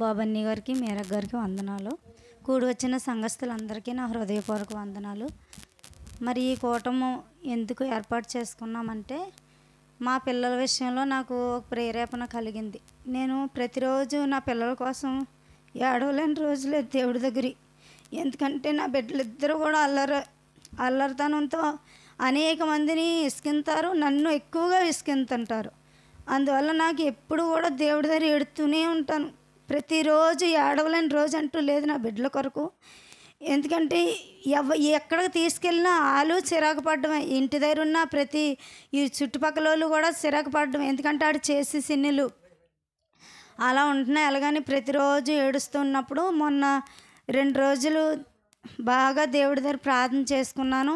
బాబన్నీ గారికి, మీరా గారికి వందనాలు. కూడి వచ్చిన సంఘస్థులందరికీ నా హృదయపూర్వక వందనాలు. మరి ఈ కూటము ఎందుకు ఏర్పాటు చేసుకున్నామంటే, మా పిల్లల విషయంలో నాకు ఒక ప్రేరేపణ కలిగింది. నేను ప్రతిరోజు నా పిల్లల కోసం ఏడవలేని రోజులే దేవుడి దగ్గర. ఎందుకంటే నా బిడ్డలిద్దరూ కూడా అల్లరితనంతో అనేక మందిని ఇసుకింతారు, నన్ను ఎక్కువగా ఇసుకింతుంటారు. అందువల్ల నాకు ఎప్పుడు కూడా దేవుడి దగ్గర ఏడుతూనే ఉంటాను. ప్రతిరోజు ఏడవలేని రోజు అంటూ లేదు నా బిడ్డల కొరకు. ఎందుకంటే ఎక్కడికి తీసుకెళ్ళినా వాళ్ళు చిరాకు పడ్డమే, ఇంటి దగ్గర ఉన్న ప్రతి ఈ చుట్టుపక్కల వాళ్ళు కూడా చిరాకు పడ్డమే. ఎందుకంటే ఆడు చేసి సిన్నులు అలా ఉంటున్నాయి. అలాగని ప్రతిరోజు ఏడుస్తున్నప్పుడు మొన్న 2 రోజులు బాగా దేవుడి దగ్గర ప్రార్థన చేసుకున్నాను.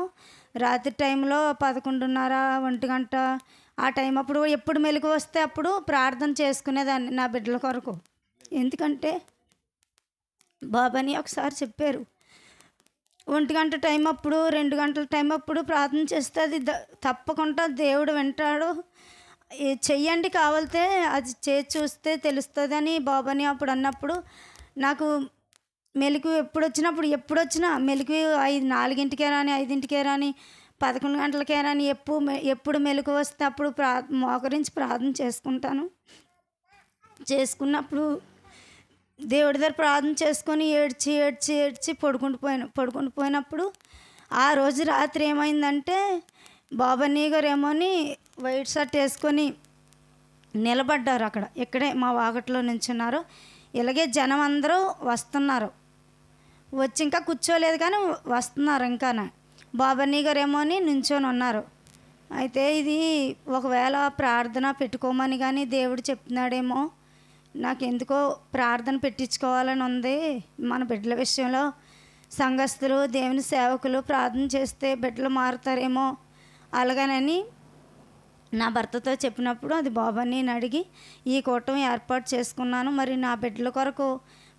రాత్రి టైంలో 11:30, 1 గంట ఆ టైం అప్పుడు ఎప్పుడు మెలకు వస్తే అప్పుడు ప్రార్థన చేసుకునేదాన్ని నా బిడ్డల కొరకు. ఎందుకంటే బాబాని ఒకసారి చెప్పారు, 1 గంట టైం అప్పుడు 2 గంటల టైం అప్పుడు ప్రార్థన చేస్తే అది తప్పకుండా దేవుడు వింటాడు, చెయ్యండి కావాలితే అది చేసి చూస్తే తెలుస్తుంది అని బాబాని అప్పుడు అన్నప్పుడు నాకు మెలకు ఎప్పుడొచ్చినా మెలకు 4కే రాని, 5కే రాని, 11 గంటలకే రాని ఎప్పుడు మెలకు వస్తే అప్పుడు మోకరించి ప్రార్థన చేసుకున్నప్పుడు దేవుడి దగ్గర ప్రార్థన చేసుకొని ఏడ్చి పడుకుండిపోయినప్పుడు ఆ రోజు రాత్రి ఏమైందంటే, బాబన్నీ గారు ఏమోని వైట్ షర్ట్ వేసుకొని నిలబడ్డారు ఇక్కడే మా వాకట్లో నించున్నారు. ఇలాగే జనం అందరూ వస్తున్నారు, వచ్చి ఇంకా కూర్చోలేదు కానీ వస్తున్నారు. ఇంకా బాబన్నీ గారు ఏమోని నించొని ఉన్నారు. అయితే ఇది ఒకవేళ ప్రార్థన పెట్టుకోమని కానీ దేవుడు చెప్తున్నాడేమో, నాకు ఎందుకో ప్రార్థన పెట్టించుకోవాలని ఉంది. మన బిడ్డల విషయంలో సంఘస్థులు, దేవుని సేవకులు ప్రార్థన చేస్తే బిడ్డలు మారుతారేమో అలాగనని నా భర్తతో చెప్పినప్పుడు అది బాబన్నీని అడిగి ఈ కూటమి ఏర్పాటు చేసుకున్నాను. మరి నా బిడ్డల కొరకు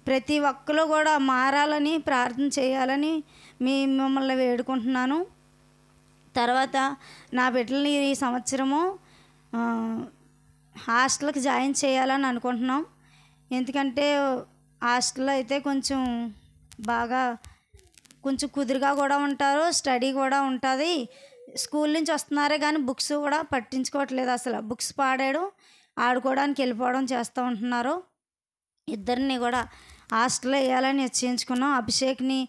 ప్రతి ఒక్కరు కూడా మారాలని ప్రార్థన చేయాలని మిమ్మల్ని వేడుకుంటున్నాను. తర్వాత నా బిడ్డలని ఈ సంవత్సరము హాస్టల్కి జాయిన్ చేయాలని అనుకుంటున్నాం. ఎందుకంటే హాస్టల్లో అయితే కొంచెం కుదురుగా కూడా ఉంటారు, స్టడీ కూడా ఉంటుంది. స్కూల్ నుంచి వస్తున్నారే కానీ బుక్స్ కూడా పట్టించుకోవట్లేదు. అసలు బుక్స్ పాడేయడం, ఆడుకోవడానికి వెళ్ళిపోవడం చేస్తూ ఉంటున్నారు. ఇద్దరిని కూడా హాస్టల్లో వేయాలని నిశ్చయించుకున్నాం. అభిషేక్ని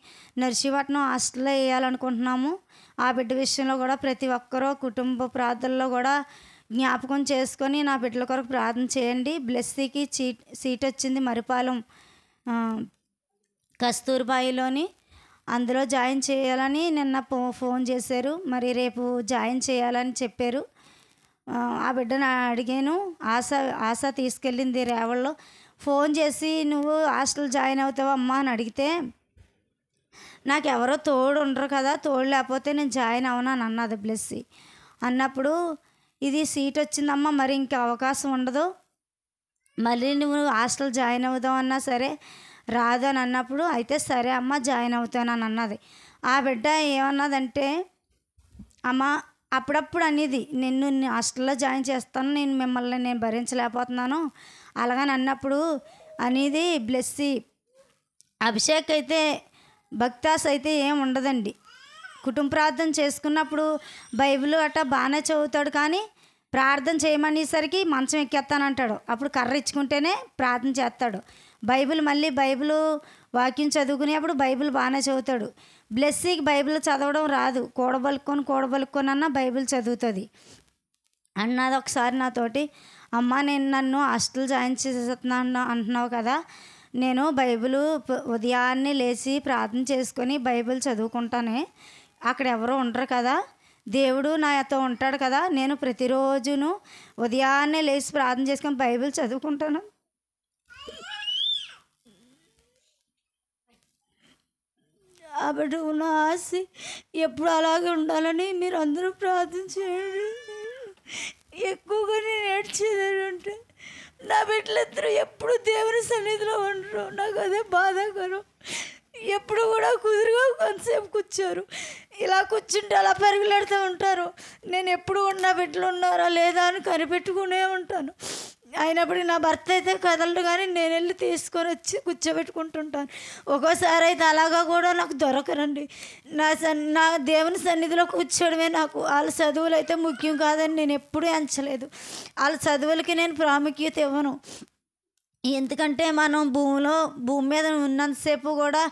నర్సీపట్నం హాస్టల్లో వేయాలనుకుంటున్నాము. ఆ బిడ్డ విషయంలో కూడా ప్రతి ఒక్కరూ కుటుంబ ప్రార్థనలో కూడా జ్ఞాపకం చేసుకొని నా బిడ్డల కొరకు ప్రార్థన చేయండి. బ్లెస్సీకి సీట్ వచ్చింది మరిపాలెం కస్తూర్బాయిలోని, అందులో జాయిన్ చేయాలని నిన్న ఫోన్ చేశారు. మరి రేపు జాయిన్ చేయాలని చెప్పారు. ఆ బిడ్డను అడిగాను, ఆశ తీసుకెళ్ళింది రేవల్లో. ఫోన్ చేసి నువ్వు హాస్టల్ జాయిన్ అవుతావమ్మా అని అడిగితే, నాకు ఎవరో తోడు ఉండరు కదా, తోడు లేకపోతే నేను జాయిన్ అవనాను అన్నది బ్లెస్సీ. అన్నప్పుడు ఇది సీట్ వచ్చిందమ్మా, మరి ఇంకా అవకాశం ఉండదు, మళ్ళీ నువ్వు హాస్టల్ జాయిన్ అవుదామన్నా సరే రాదు అని అన్నప్పుడు, అయితే సరే అమ్మ జాయిన్ అవుతానని అన్నది. ఆ బిడ్డ ఏమన్నదంటే, అమ్మ అప్పుడప్పుడు అనేది నిన్ను హాస్టల్లో జాయిన్ చేస్తాను, మిమ్మల్ని నేను భరించలేకపోతున్నాను అలాగని అన్నప్పుడు అనేది బ్లెస్సీ. అభిషేక్ అయితే భక్తాస్ అయితే ఏం ఉండదండి. కుటుంబ ప్రార్థన చేసుకున్నప్పుడు బైబిల్ బాగానే చదువుతాడు, కానీ ప్రార్థన చేయమనేసరికి మంచం ఎక్కేస్తానంటాడు. అప్పుడు కర్ర ఇచ్చుకుంటేనే ప్రార్థన చేస్తాడు. మళ్ళీ బైబిల్ వాక్యం చదువుకునేప్పుడు బైబిల్ బాగానే చదువుతాడు. బ్లెస్సీకి బైబిల్ చదవడం రాదు, కూడబలుక్కొని అన్న బైబిల్ చదువుతుంది. అన్నది ఒకసారి నాతోటి, అమ్మ నేను నన్ను హాస్టల్ జాయిన్ చేసేస్తున్నాను అంటున్నావు కదా, నేను బైబిల్ ఉదయాన్నే లేచి ప్రార్థన చేసుకొని బైబిల్ చదువుకుంటానే, అక్కడ ఎవరో ఉండరు కదా, దేవుడు నాతో ఉంటాడు కదా, నేను ప్రతిరోజును ఉదయాన్నే లేచి ప్రార్థన చేసుకొని బైబిల్ చదువుకుంటాను. కాబట్టి నా ఆశ ఎప్పుడు అలాగే ఉండాలని మీరు అందరూ ప్రార్థన చేయండి. ఎక్కువగా నేను ఏడ్చేదంటే, నా బిడ్డలిద్దరూ ఎప్పుడు దేవుని సన్నిధిలో ఉండరు, నాకు అదే బాధాకరం. ఎప్పుడు కూడా కుదురుగా కొంతసేపు కూర్చోరు, ఇలా కూర్చుంటే అలా పరుగులెడుతూ ఉంటారు. నేను ఎప్పుడు ఉన్న బిడ్డలు ఉన్నారా లేదా అని కనిపెట్టుకునే ఉంటాను. అయినప్పుడు నా భర్త అయితే కదలడు, కానీ నేను వెళ్ళి తీసుకొని వచ్చి కూర్చోబెట్టుకుంటుంటాను. ఒక్కోసారి అయితే అలాగా కూడా నాకు దొరకరండి. నా దేవుని సన్నిధిలో కూర్చోవడమే నాకు. వాళ్ళ చదువులు అయితే ముఖ్యం కాదని నేను ఎప్పుడూ ఎంచలేదు. వాళ్ళ చదువులకి నేను ప్రాముఖ్యత ఇవ్వను. ఎందుకంటే మనం భూమి మీద ఉన్నంతసేపు కూడా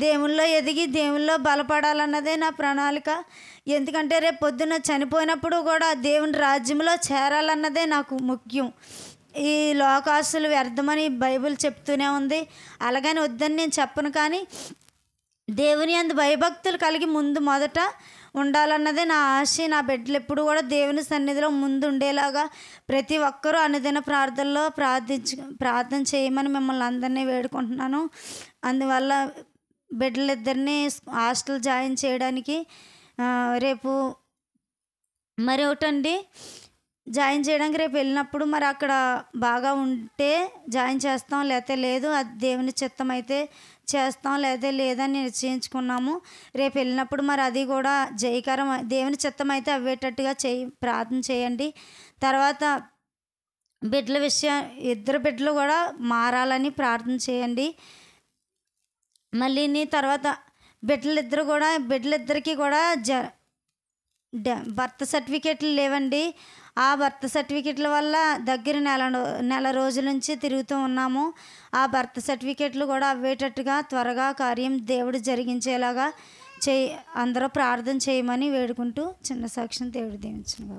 దేవుల్లో ఎదిగి దేవుల్లో బలపడాలన్నదే నా ప్రణాళిక. ఎందుకంటే రేపు పొద్దున్న చనిపోయినప్పుడు కూడా దేవుని రాజ్యంలో చేరాలన్నదే నాకు ముఖ్యం. ఈ లోకాసులు వ్యర్థమని బైబిల్ చెప్తూనే ఉంది. అలాగని వద్దని నేను చెప్పను, కానీ దేవుని యందు భయభక్తులు కలిగి మొదట ఉండాలన్నదే నా ఆశ. నా బిడ్డలు ఎప్పుడు కూడా దేవుని సన్నిధిలో ముందు ఉండేలాగా ప్రతి ఒక్కరూ అనుదిన ప్రార్థనలో ప్రార్థన చేయమని మిమ్మల్ని అందరినీ వేడుకుంటున్నాను. అందువల్ల బిడ్డలిద్దరినీ హాస్టల్ జాయిన్ చేయడానికి రేపు మరి ఒకటండి, జాయిన్ చేయడానికి రేపు వెళ్ళినప్పుడు మరి అక్కడ బాగా ఉంటే జాయిన్ చేస్తాం, లేకపోతే లేదు. అది దేవుని చిత్తం అయితే చేస్తాం, లేకపోతే లేదని నిశ్చయించుకున్నాము. రేపు వెళ్ళినప్పుడు మరి అది కూడా జయకరం, దేవుని చిత్తం అయితే అవ్వేటట్టుగా ప్రార్థన చేయండి. తర్వాత బిడ్డల విషయం, ఇద్దరు బిడ్డలు కూడా మారాలని ప్రార్థన చేయండి. మళ్ళీ తర్వాత బిడ్డలిద్దరికీ కూడా బర్త్ సర్టిఫికేట్లు లేవండి. ఆ బర్త్ సర్టిఫికేట్ల వల్ల దగ్గర నెల రోజుల నుంచి తిరుగుతూ ఉన్నాము. ఆ బర్త్ సర్టిఫికేట్లు కూడా అవ్వేటట్టుగా త్వరగా కార్యం దేవుడు జరిగించేలాగా అందరూ ప్రార్థన చేయమని వేడుకుంటూ చిన్న సాక్ష్యం దేవుడు దీవించును.